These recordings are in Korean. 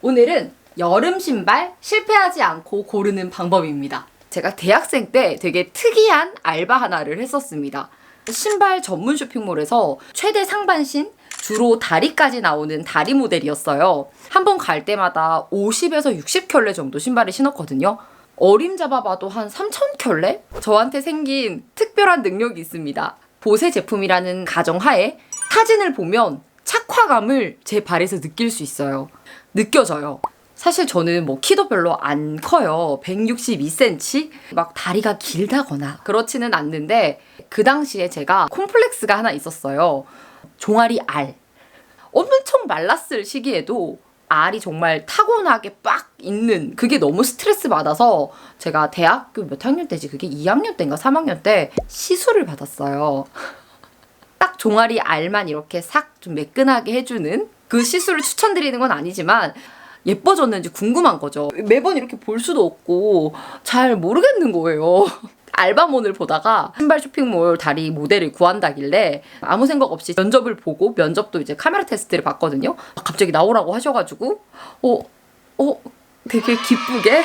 오늘은 여름 신발 실패하지 않고 고르는 방법입니다. 제가 대학생 때 되게 특이한 알바 하나를 했었습니다. 신발 전문 쇼핑몰에서 최대 상반신, 주로 다리까지 나오는 다리 모델이었어요. 한 번 갈 때마다 50에서 60켤레 정도 신발을 신었거든요. 어림잡아봐도 한 3,000켤레? 저한테 생긴 특별한 능력이 있습니다. 보세 제품이라는 가정하에 사진을 보면 착화감을 제 발에서 느낄 수 있어요. 느껴져요. 사실 저는 뭐 키도 별로 안 커요. 162cm? 막 다리가 길다거나 그렇지는 않는데 그 당시에 제가 콤플렉스가 하나 있었어요. 종아리 알. 엄청 말랐을 시기에도 알이 정말 타고나게 빡 있는 그게 너무 스트레스 받아서 제가 대학교 몇 학년 때지? 그게 2학년 때인가 3학년 때 시술을 받았어요. 딱 종아리 알만 이렇게 싹 좀 매끈하게 해주는 그 시술을 추천드리는 건 아니지만 예뻐졌는지 궁금한 거죠. 매번 이렇게 볼 수도 없고 잘 모르겠는 거예요. 알바몬을 보다가 신발 쇼핑몰 다리 모델을 구한다길래 아무 생각 없이 면접을 보고 면접도 이제 카메라 테스트를 봤거든요. 갑자기 나오라고 하셔가지고 되게 기쁘게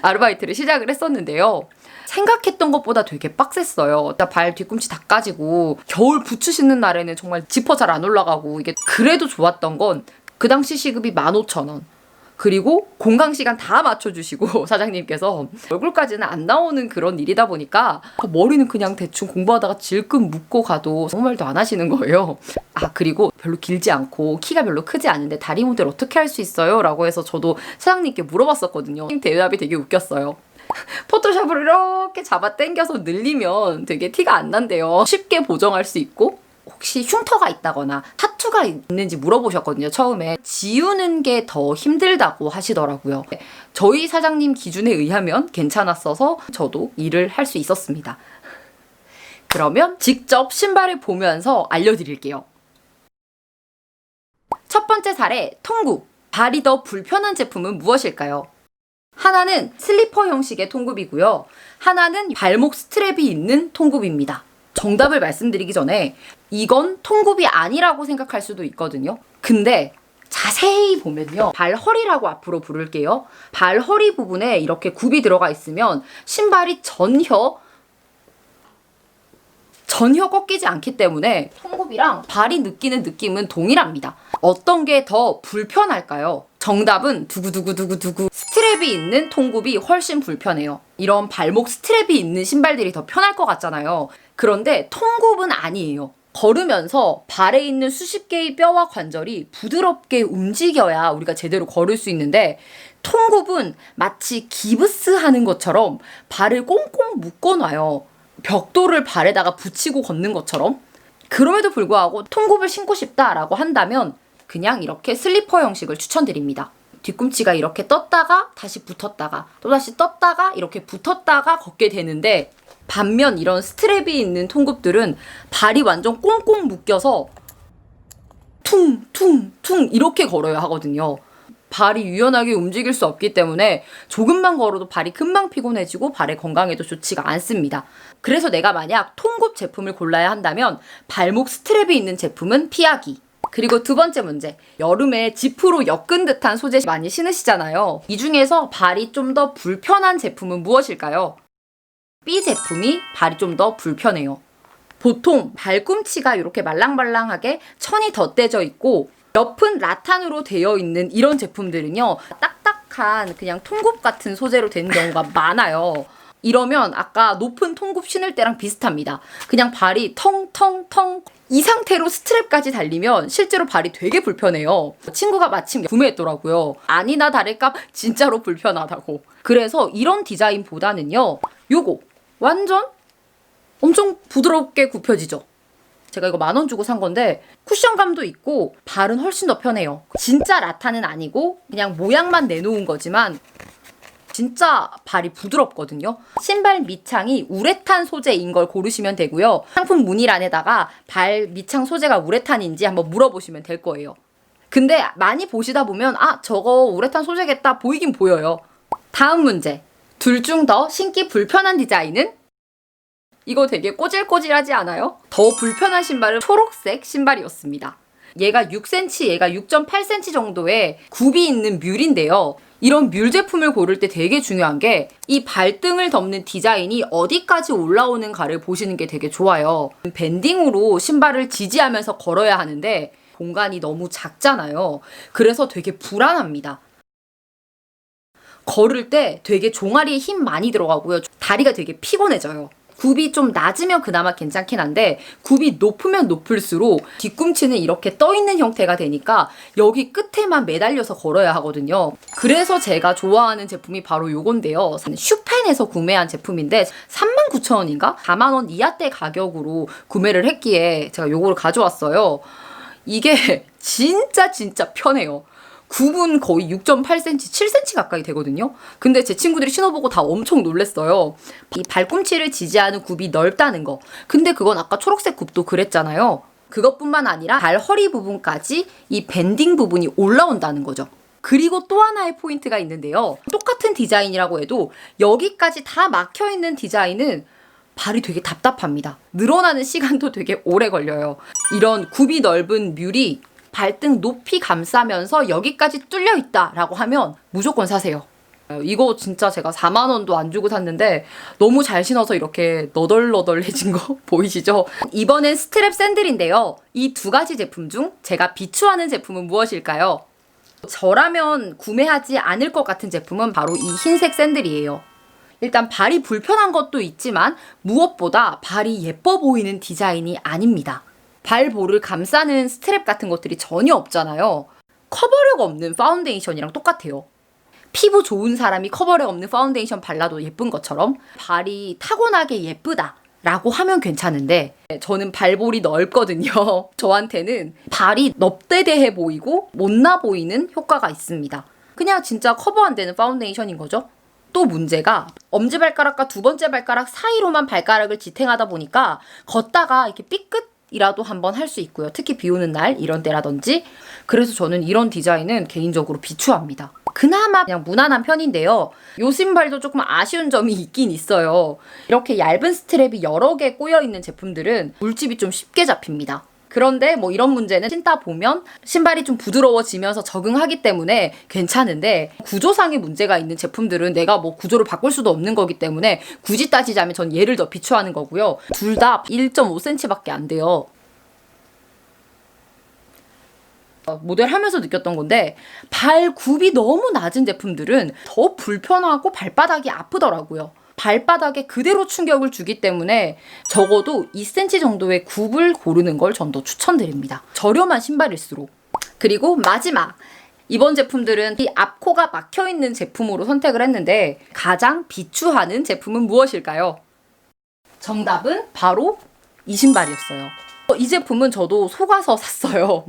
아르바이트를 시작을 했었는데요. 생각했던 것보다 되게 빡셌어요. 발 뒤꿈치 다 까지고 겨울 부츠 신는 날에는 정말 지퍼 잘 안 올라가고 이게 그래도 좋았던 건 그 당시 시급이 15,000원. 그리고 공강 시간 다 맞춰주시고 사장님께서 얼굴까지는 안 나오는 그런 일이다 보니까 머리는 그냥 대충 공부하다가 질끈 묶고 가도 아무 말도 안 하시는 거예요. 그리고 별로 길지 않고 키가 별로 크지 않은데 다리 모델 어떻게 할 수 있어요? 라고 해서 저도 사장님께 물어봤었거든요. 대답이 되게 웃겼어요. 포토샵으로 이렇게 잡아 당겨서 늘리면 되게 티가 안 난대요. 쉽게 보정할 수 있고 혹시 흉터가 있다거나 타투가 있는지 물어보셨거든요. 처음에 지우는 게 더 힘들다고 하시더라고요. 저희 사장님 기준에 의하면 괜찮았어서 저도 일을 할 수 있었습니다. 그러면 직접 신발을 보면서 알려드릴게요. 첫 번째 사례, 통굽. 발이 더 불편한 제품은 무엇일까요? 하나는 슬리퍼 형식의 통굽이고요. 하나는 발목 스트랩이 있는 통굽입니다. 정답을 말씀드리기 전에 이건 통굽이 아니라고 생각할 수도 있거든요. 근데 자세히 보면요. 발허리라고 앞으로 부를게요. 발허리 부분에 이렇게 굽이 들어가 있으면 신발이 전혀 꺾이지 않기 때문에 통굽이랑 발이 느끼는 느낌은 동일합니다. 어떤 게 더 불편할까요? 정답은 두구두구두구두구. 스트랩이 있는 통굽이 훨씬 불편해요. 이런 발목 스트랩이 있는 신발들이 더 편할 것 같잖아요. 그런데 통굽은 아니에요. 걸으면서 발에 있는 수십 개의 뼈와 관절이 부드럽게 움직여야 우리가 제대로 걸을 수 있는데 통굽은 마치 기브스 하는 것처럼 발을 꽁꽁 묶어놔요. 벽돌을 발에다가 붙이고 걷는 것처럼. 그럼에도 불구하고 통굽을 신고 싶다라고 한다면 그냥 이렇게 슬리퍼 형식을 추천드립니다. 뒤꿈치가 이렇게 떴다가 다시 붙었다가 또다시 떴다가 이렇게 붙었다가 걷게 되는데 반면 이런 스트랩이 있는 통굽들은 발이 완전 꽁꽁 묶여서 퉁퉁퉁 이렇게 걸어야 하거든요. 발이 유연하게 움직일 수 없기 때문에 조금만 걸어도 발이 금방 피곤해지고 발의 건강에도 좋지가 않습니다. 그래서 내가 만약 통굽 제품을 골라야 한다면 발목 스트랩이 있는 제품은 피하기. 그리고 두 번째 문제. 여름에 지프로 엮은 듯한 소재 많이 신으시잖아요. 이 중에서 발이 좀 더 불편한 제품은 무엇일까요? B 제품이 발이 좀 더 불편해요. 보통 발꿈치가 이렇게 말랑말랑하게 천이 덧대져 있고 옆은 라탄으로 되어 있는 이런 제품들은요. 딱딱한 그냥 통굽 같은 소재로 된 경우가 많아요. 이러면 아까 높은 통굽 신을 때랑 비슷합니다. 그냥 발이 텅텅텅 이 상태로 스트랩까지 달리면 실제로 발이 되게 불편해요. 친구가 마침 구매했더라고요. 아니나 다를까 진짜로 불편하다고. 그래서 이런 디자인보다는요. 요거 완전 엄청 부드럽게 굽혀지죠. 제가 이거 10,000원 주고 산 건데 쿠션감도 있고 발은 훨씬 더 편해요. 진짜 라탄은 아니고 그냥 모양만 내놓은 거지만 진짜 발이 부드럽거든요. 신발 밑창이 우레탄 소재인 걸 고르시면 되고요. 상품 문의란에다가 발 밑창 소재가 우레탄인지 한번 물어보시면 될 거예요. 근데 많이 보시다 보면 저거 우레탄 소재겠다 보이긴 보여요. 다음 문제. 둘 중 더 신기 불편한 디자인은? 이거 되게 꼬질꼬질하지 않아요? 더 불편한 신발은 초록색 신발이었습니다. 얘가 6cm, 얘가 6.8cm 정도의 굽이 있는 뮬인데요. 이런 뮬 제품을 고를 때 되게 중요한 게 이 발등을 덮는 디자인이 어디까지 올라오는가를 보시는 게 되게 좋아요. 밴딩으로 신발을 지지하면서 걸어야 하는데 공간이 너무 작잖아요. 그래서 되게 불안합니다. 걸을 때 되게 종아리에 힘 많이 들어가고요. 다리가 되게 피곤해져요. 굽이 좀 낮으면 그나마 괜찮긴 한데 굽이 높으면 높을수록 뒤꿈치는 이렇게 떠있는 형태가 되니까 여기 끝에만 매달려서 걸어야 하거든요. 그래서 제가 좋아하는 제품이 바로 요건데요. 슈펜에서 구매한 제품인데 39,000원인가? 40,000원 이하대 가격으로 구매를 했기에 제가 요거를 가져왔어요. 이게 진짜 편해요. 굽은 거의 6.8cm, 7cm 가까이 되거든요. 근데 제 친구들이 신어보고 다 엄청 놀랬어요. 이 발꿈치를 지지하는 굽이 넓다는 거. 근데 그건 아까 초록색 굽도 그랬잖아요. 그것뿐만 아니라 발 허리 부분까지 이 밴딩 부분이 올라온다는 거죠. 그리고 또 하나의 포인트가 있는데요. 똑같은 디자인이라고 해도 여기까지 다 막혀있는 디자인은 발이 되게 답답합니다. 늘어나는 시간도 되게 오래 걸려요. 이런 굽이 넓은 뮬이 발등 높이 감싸면서 여기까지 뚫려 있다라고 하면 무조건 사세요. 이거 진짜 제가 40,000원도 안 주고 샀는데 너무 잘 신어서 이렇게 너덜너덜해진 거 보이시죠? 이번엔 스트랩 샌들인데요. 이 두 가지 제품 중 제가 비추하는 제품은 무엇일까요? 저라면 구매하지 않을 것 같은 제품은 바로 이 흰색 샌들이에요. 일단 발이 불편한 것도 있지만 무엇보다 발이 예뻐 보이는 디자인이 아닙니다. 발볼을 감싸는 스트랩 같은 것들이 전혀 없잖아요. 커버력 없는 파운데이션이랑 똑같아요. 피부 좋은 사람이 커버력 없는 파운데이션 발라도 예쁜 것처럼 발이 타고나게 예쁘다 라고 하면 괜찮은데 저는 발볼이 넓거든요. 저한테는 발이 넙대대해 보이고 못나 보이는 효과가 있습니다. 그냥 진짜 커버 안 되는 파운데이션인 거죠. 또 문제가 엄지발가락과 두 번째 발가락 사이로만 발가락을 지탱하다 보니까 걷다가 이렇게 삐끗 이라도 한번 할 수 있고요. 특히 비 오는 날 이런 때라든지. 그래서 저는 이런 디자인은 개인적으로 비추합니다. 그나마 그냥 무난한 편인데요. 요 신발도 조금 아쉬운 점이 있긴 있어요. 이렇게 얇은 스트랩이 여러 개 꼬여있는 제품들은 물집이 좀 쉽게 잡힙니다. 그런데 뭐 이런 문제는 신다 보면 신발이 좀 부드러워지면서 적응하기 때문에 괜찮은데 구조상의 문제가 있는 제품들은 내가 뭐 구조를 바꿀 수도 없는 거기 때문에 굳이 따지자면 전 얘를 더 비추하는 거고요. 둘 다 1.5cm밖에 안 돼요. 모델 하면서 느꼈던 건데 발 굽이 너무 낮은 제품들은 더 불편하고 발바닥이 아프더라고요. 발바닥에 그대로 충격을 주기 때문에 적어도 2cm 정도의 굽을 고르는 걸 전 더 추천드립니다. 저렴한 신발일수록. 그리고 마지막! 이번 제품들은 이 앞코가 막혀있는 제품으로 선택을 했는데 가장 비추하는 제품은 무엇일까요? 정답은 바로 이 신발이었어요. 이 제품은 저도 속아서 샀어요.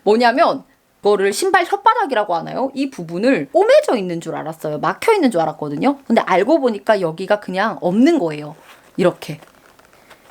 뭐냐면 이거를 신발 혓바닥이라고 하나요? 이 부분을 꼬매져 있는 줄 알았어요. 막혀 있는 줄 알았거든요. 근데 알고 보니까 여기가 그냥 없는 거예요. 이렇게.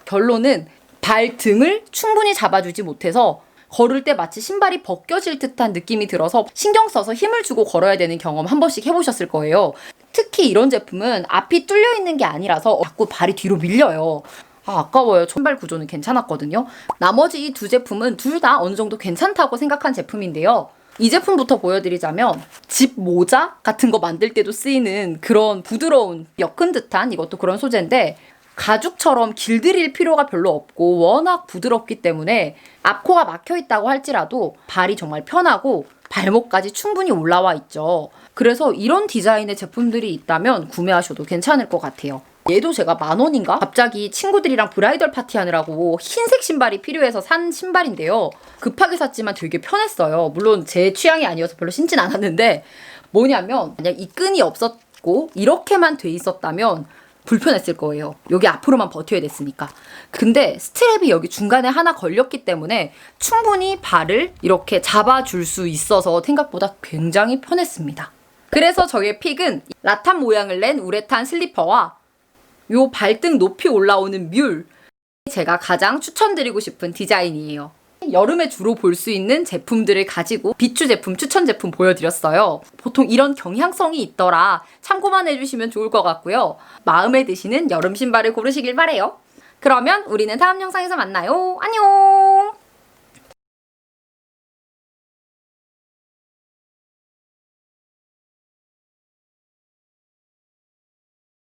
결론은 발등을 충분히 잡아주지 못해서 걸을 때 마치 신발이 벗겨질 듯한 느낌이 들어서 신경 써서 힘을 주고 걸어야 되는 경험 한 번씩 해보셨을 거예요. 특히 이런 제품은 앞이 뚫려 있는 게 아니라서 자꾸 발이 뒤로 밀려요. 아까워요. 신발 구조는 괜찮았거든요. 나머지 이 두 제품은 둘 다 어느 정도 괜찮다고 생각한 제품인데요. 이 제품부터 보여드리자면 집 모자 같은 거 만들 때도 쓰이는 그런 부드러운 엮은 듯한 이것도 그런 소재인데 가죽처럼 길들일 필요가 별로 없고 워낙 부드럽기 때문에 앞코가 막혀 있다고 할지라도 발이 정말 편하고 발목까지 충분히 올라와 있죠. 그래서 이런 디자인의 제품들이 있다면 구매하셔도 괜찮을 것 같아요. 얘도 제가 10,000원인가? 갑자기 친구들이랑 브라이덜 파티 하느라고 흰색 신발이 필요해서 산 신발인데요. 급하게 샀지만 되게 편했어요. 물론 제 취향이 아니어서 별로 신진 않았는데 뭐냐면 만약 이 끈이 없었고 이렇게만 돼 있었다면 불편했을 거예요. 여기 앞으로만 버텨야 됐으니까. 근데 스트랩이 여기 중간에 하나 걸렸기 때문에 충분히 발을 이렇게 잡아줄 수 있어서 생각보다 굉장히 편했습니다. 그래서 저의 픽은 라탄 모양을 낸 우레탄 슬리퍼와 요 발등 높이 올라오는 뮬, 제가 가장 추천드리고 싶은 디자인이에요. 여름에 주로 볼 수 있는 제품들을 가지고 비추 제품, 추천 제품 보여드렸어요. 보통 이런 경향성이 있더라 참고만 해주시면 좋을 것 같고요. 마음에 드시는 여름 신발을 고르시길 바래요. 그러면 우리는 다음 영상에서 만나요. 안녕!